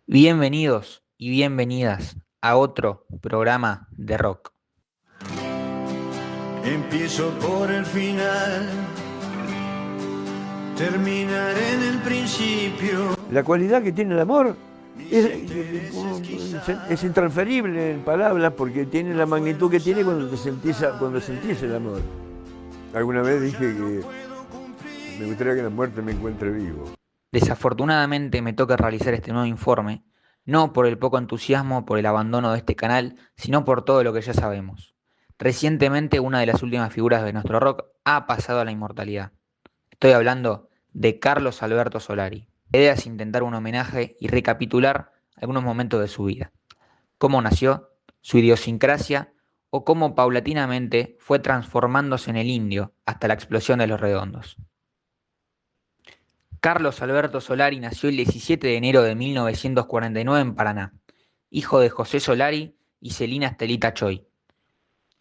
Bienvenidos y bienvenidas a otro programa de rock. Empiezo por el final, terminaré en el principio. La cualidad que tiene el amor es intransferible en palabras porque tiene la magnitud que tiene cuando sentís el amor. Alguna vez dije que me gustaría que la muerte me encuentre vivo. Desafortunadamente me toca realizar este nuevo informe, no por el poco entusiasmo por el abandono de este canal, sino por todo lo que ya sabemos. Recientemente una de las últimas figuras de nuestro rock ha pasado a la inmortalidad. Estoy hablando de Carlos Alberto Solari. La idea es intentar un homenaje y recapitular algunos momentos de su vida. Cómo nació, su idiosincrasia o cómo paulatinamente fue transformándose en el indio hasta la explosión de Los Redondos. Carlos Alberto Solari nació el 17 de enero de 1949 en Paraná, hijo de José Solari y Celina Estelita Choy.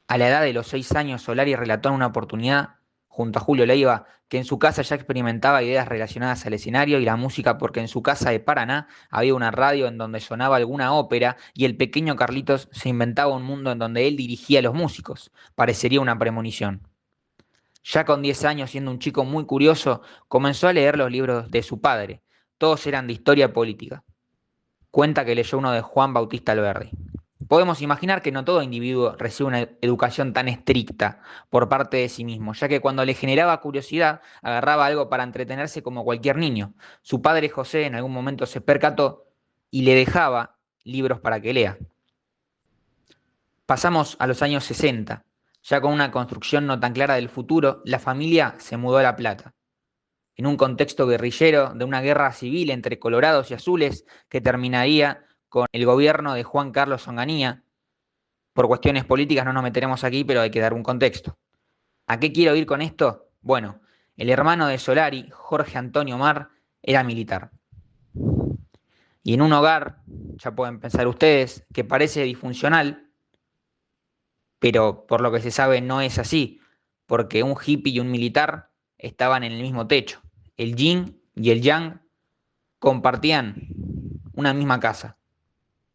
A la edad de los 6 años, Solari relató en una oportunidad, junto a Julio Leiva, que en su casa ya experimentaba ideas relacionadas al escenario y la música porque en su casa de Paraná había una radio en donde sonaba alguna ópera y el pequeño Carlitos se inventaba un mundo en donde él dirigía a los músicos. Parecería una premonición. Ya con 10 años, siendo un chico muy curioso, comenzó a leer los libros de su padre. Todos eran de historia política. Cuenta que leyó uno de Juan Bautista Alberdi. Podemos imaginar que no todo individuo recibe una educación tan estricta por parte de sí mismo, ya que cuando le generaba curiosidad agarraba algo para entretenerse como cualquier niño. Su padre José en algún momento se percató y le dejaba libros para que lea. Pasamos a los años 60. Ya con una construcción no tan clara del futuro, la familia se mudó a La Plata. En un contexto guerrillero de una guerra civil entre colorados y azules que terminaría con el gobierno de Juan Carlos Onganía. Por cuestiones políticas no nos meteremos aquí, pero hay que dar un contexto. ¿A qué quiero ir con esto? Bueno, el hermano de Solari, Jorge Antonio Mar, era militar. Y en un hogar, ya pueden pensar ustedes, que parece disfuncional, pero por lo que se sabe no es así, porque un hippie y un militar estaban en el mismo techo. El yin y el yang compartían una misma casa.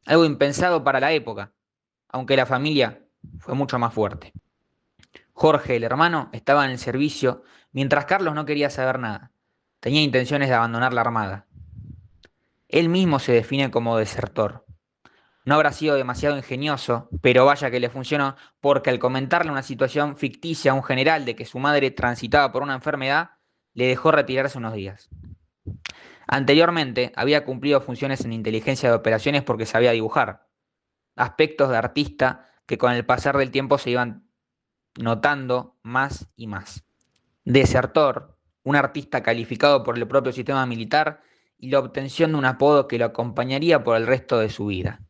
Algo impensado para la época, aunque la familia fue mucho más fuerte. Jorge, el hermano, estaba en el servicio, mientras Carlos no quería saber nada. Tenía intenciones de abandonar la armada. Él mismo se define como desertor. No habrá sido demasiado ingenioso, pero vaya que le funcionó, porque al comentarle una situación ficticia a un general de que su madre transitaba por una enfermedad, le dejó retirarse unos días. Anteriormente había cumplido funciones en inteligencia de operaciones porque sabía dibujar, aspectos de artista que con el pasar del tiempo se iban notando más y más. Desertor, un artista calificado por el propio sistema militar y la obtención de un apodo que lo acompañaría por el resto de su vida.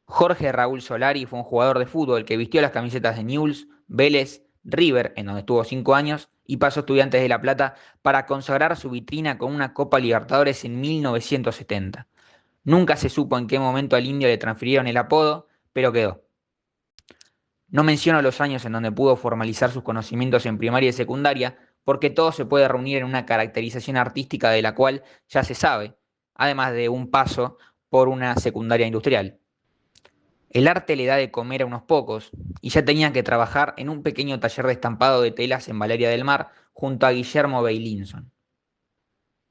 Jorge Raúl Solari fue un jugador de fútbol que vistió las camisetas de Newell's, Vélez, River, en donde estuvo 5 años, y pasó a Estudiantes de La Plata para consagrar su vitrina con una Copa Libertadores en 1970. Nunca se supo en qué momento al indio le transfirieron el apodo, pero quedó. No menciono los años en donde pudo formalizar sus conocimientos en primaria y secundaria, porque todo se puede reunir en una caracterización artística de la cual ya se sabe, además de un paso por una secundaria industrial. El arte le da de comer a unos pocos, y ya tenía que trabajar en un pequeño taller de estampado de telas en Valeria del Mar junto a Guillermo Beilinson.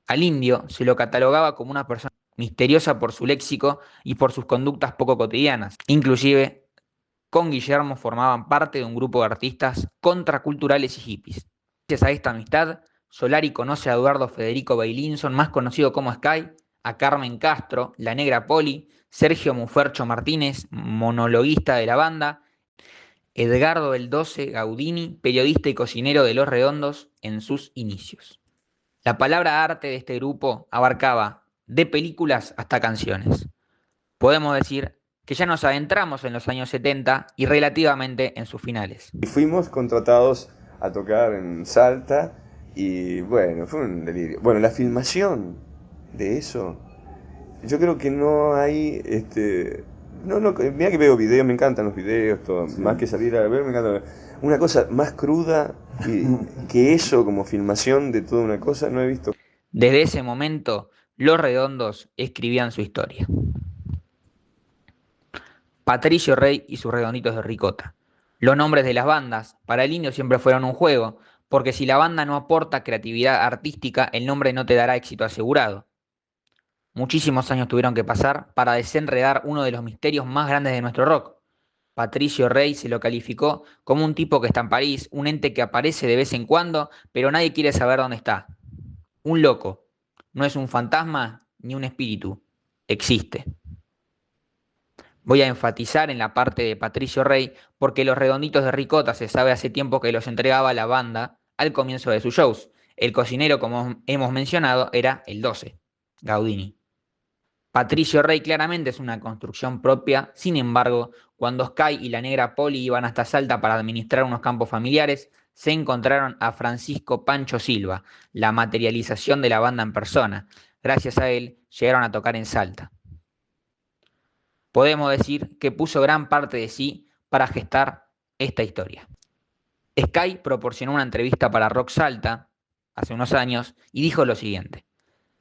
Al indio se lo catalogaba como una persona misteriosa por su léxico y por sus conductas poco cotidianas. Inclusive, con Guillermo formaban parte de un grupo de artistas contraculturales y hippies. Gracias a esta amistad, Solari conoce a Eduardo Federico Beilinson, más conocido como Sky, a Carmen Castro, la Negra Poli, Sergio Mufercho Martínez, monologuista de la banda, Edgardo el 12 Gaudini, periodista y cocinero de Los Redondos en sus inicios. La palabra arte de este grupo abarcaba de películas hasta canciones. Podemos decir que ya nos adentramos en los años 70 y relativamente en sus finales. Y fuimos contratados a tocar en Salta y bueno, fue un delirio. Bueno, la filmación de eso, yo creo que no hay, mira que veo videos, me encantan los videos, todo, sí. Más que salir a ver, me encanta. Una cosa más cruda que eso como filmación de toda una cosa, no he visto. Desde ese momento Los Redondos escribían su historia. Patricio Rey y sus Redonditos de Ricota. Los nombres de las bandas para el Indio siempre fueron un juego, porque si la banda no aporta creatividad artística, el nombre no te dará éxito asegurado. Muchísimos años tuvieron que pasar para desenredar uno de los misterios más grandes de nuestro rock. Patricio Rey se lo calificó como un tipo que está en París, un ente que aparece de vez en cuando, pero nadie quiere saber dónde está. Un loco. No es un fantasma ni un espíritu. Existe. Voy a enfatizar en la parte de Patricio Rey porque los Redonditos de Ricota se sabe hace tiempo que los entregaba la banda al comienzo de sus shows. El cocinero, como hemos mencionado, era el 12, Gaudini. Patricio Rey claramente es una construcción propia, sin embargo, cuando Sky y la negra Poli iban hasta Salta para administrar unos campos familiares, se encontraron a Francisco Pancho Silva, la materialización de la banda en persona. Gracias a él, llegaron a tocar en Salta. Podemos decir que puso gran parte de sí para gestar esta historia. Sky proporcionó una entrevista para Rock Salta hace unos años y dijo lo siguiente: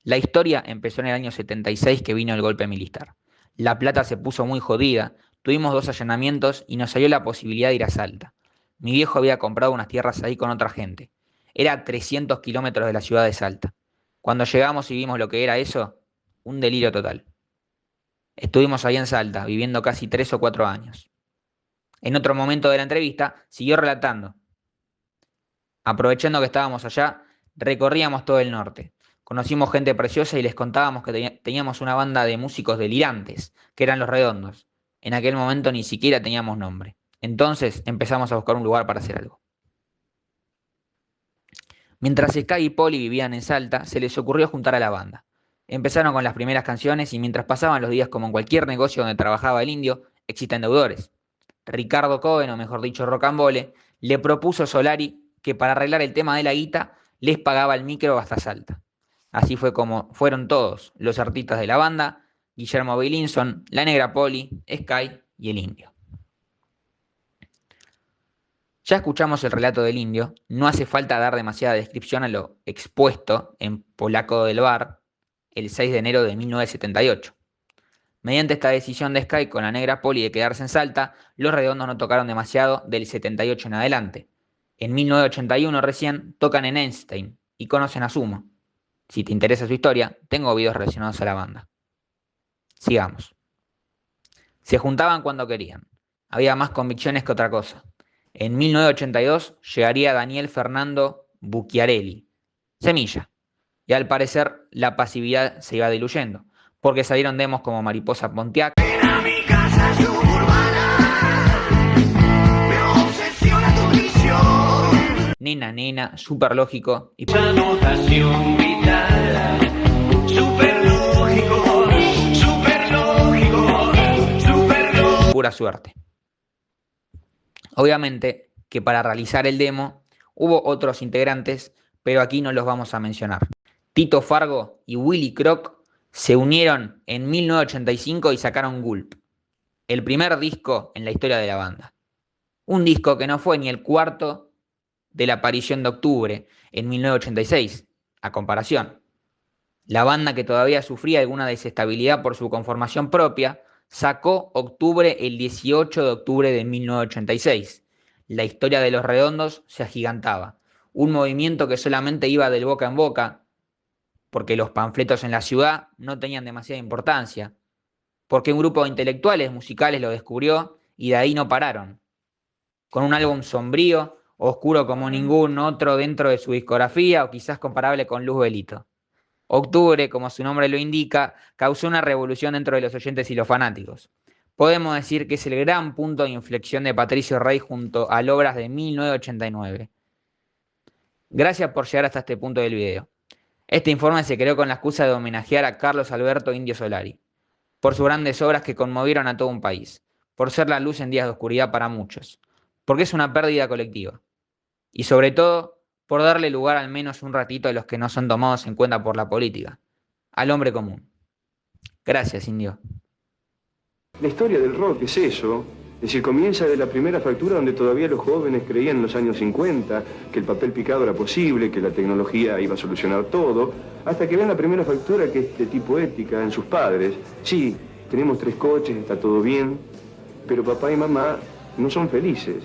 la historia empezó en el año 76 que vino el golpe militar. La Plata se puso muy jodida, tuvimos 2 allanamientos y nos salió la posibilidad de ir a Salta. Mi viejo había comprado unas tierras ahí con otra gente. Era a 300 kilómetros de la ciudad de Salta. Cuando llegamos y vimos lo que era eso, un delirio total. Estuvimos ahí en Salta, viviendo casi 3 o 4 años. En otro momento de la entrevista, siguió relatando. Aprovechando que estábamos allá, recorríamos todo el norte. Conocimos gente preciosa y les contábamos que teníamos una banda de músicos delirantes, que eran Los Redondos. En aquel momento ni siquiera teníamos nombre. Entonces empezamos a buscar un lugar para hacer algo. Mientras Sky y Poli vivían en Salta, se les ocurrió juntar a la banda. Empezaron con las primeras canciones y mientras pasaban los días como en cualquier negocio donde trabajaba el Indio, existen deudores. Ricardo Cohen, o mejor dicho Rocambole, le propuso a Solari que para arreglar el tema de la guita les pagaba el micro hasta Salta. Así fue como fueron todos los artistas de la banda: Guillermo Beilinson, la negra Poli, Sky y el Indio. Ya escuchamos el relato del Indio, no hace falta dar demasiada descripción a lo expuesto en Polaco del Bar el 6 de enero de 1978. Mediante esta decisión de Sky con la negra Poli de quedarse en Salta, los Redondos no tocaron demasiado del 78 en adelante. En 1981 recién tocan en Einstein y conocen a Sumo. Si te interesa su historia, tengo videos relacionados a la banda. Sigamos. Se juntaban cuando querían. Había más convicciones que otra cosa. En 1982 llegaría Daniel Fernando Bucchiarelli, Semilla, y al parecer la pasividad se iba diluyendo, porque salieron demos como Mariposa Pontiac, Nena Nena, Superlógico y Pura Suerte. Obviamente que para realizar el demo hubo otros integrantes, pero aquí no los vamos a mencionar. Tito Fargo y Willy Croc se unieron en 1985 y sacaron Gulp, el primer disco en la historia de la banda. Un disco que no fue ni el cuarto de la aparición de Octubre en 1986, a comparación. La banda, que todavía sufría alguna desestabilidad por su conformación propia, sacó Octubre el 18 de octubre de 1986. La historia de Los Redondos se agigantaba. Un movimiento que solamente iba del boca en boca, porque los panfletos en la ciudad no tenían demasiada importancia, porque un grupo de intelectuales musicales lo descubrió y de ahí no pararon. Con un álbum sombrío, oscuro como ningún otro dentro de su discografía, o quizás comparable con Luz Velito. Octubre, como su nombre lo indica, causó una revolución dentro de los oyentes y los fanáticos. Podemos decir que es el gran punto de inflexión de Patricio Rey junto a Obras de 1989. Gracias por llegar hasta este punto del video. Este informe se creó con la excusa de homenajear a Carlos Alberto Indio Solari, por sus grandes obras que conmovieron a todo un país, por ser la luz en días de oscuridad para muchos, porque es una pérdida colectiva, y sobre todo por darle lugar al menos un ratito a los que no son tomados en cuenta por la política, al hombre común. Gracias, Indio. La historia del rock es eso, Es decir, comienza de la primera factura donde todavía los jóvenes creían en los años 50 que el papel picado era posible, que la tecnología iba a solucionar todo, hasta que ven la primera factura que es de tipo ética en sus padres. Sí, tenemos 3 coches, está todo bien, pero papá y mamá no son felices.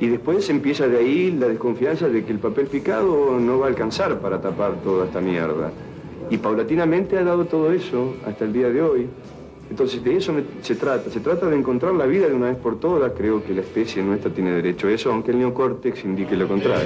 Y después empieza de ahí la desconfianza de que el papel picado no va a alcanzar para tapar toda esta mierda. Y paulatinamente ha dado todo eso hasta el día de hoy. Entonces de eso se trata de encontrar la vida de una vez por todas. Creo que la especie nuestra tiene derecho a eso, aunque el neocórtex indique lo contrario.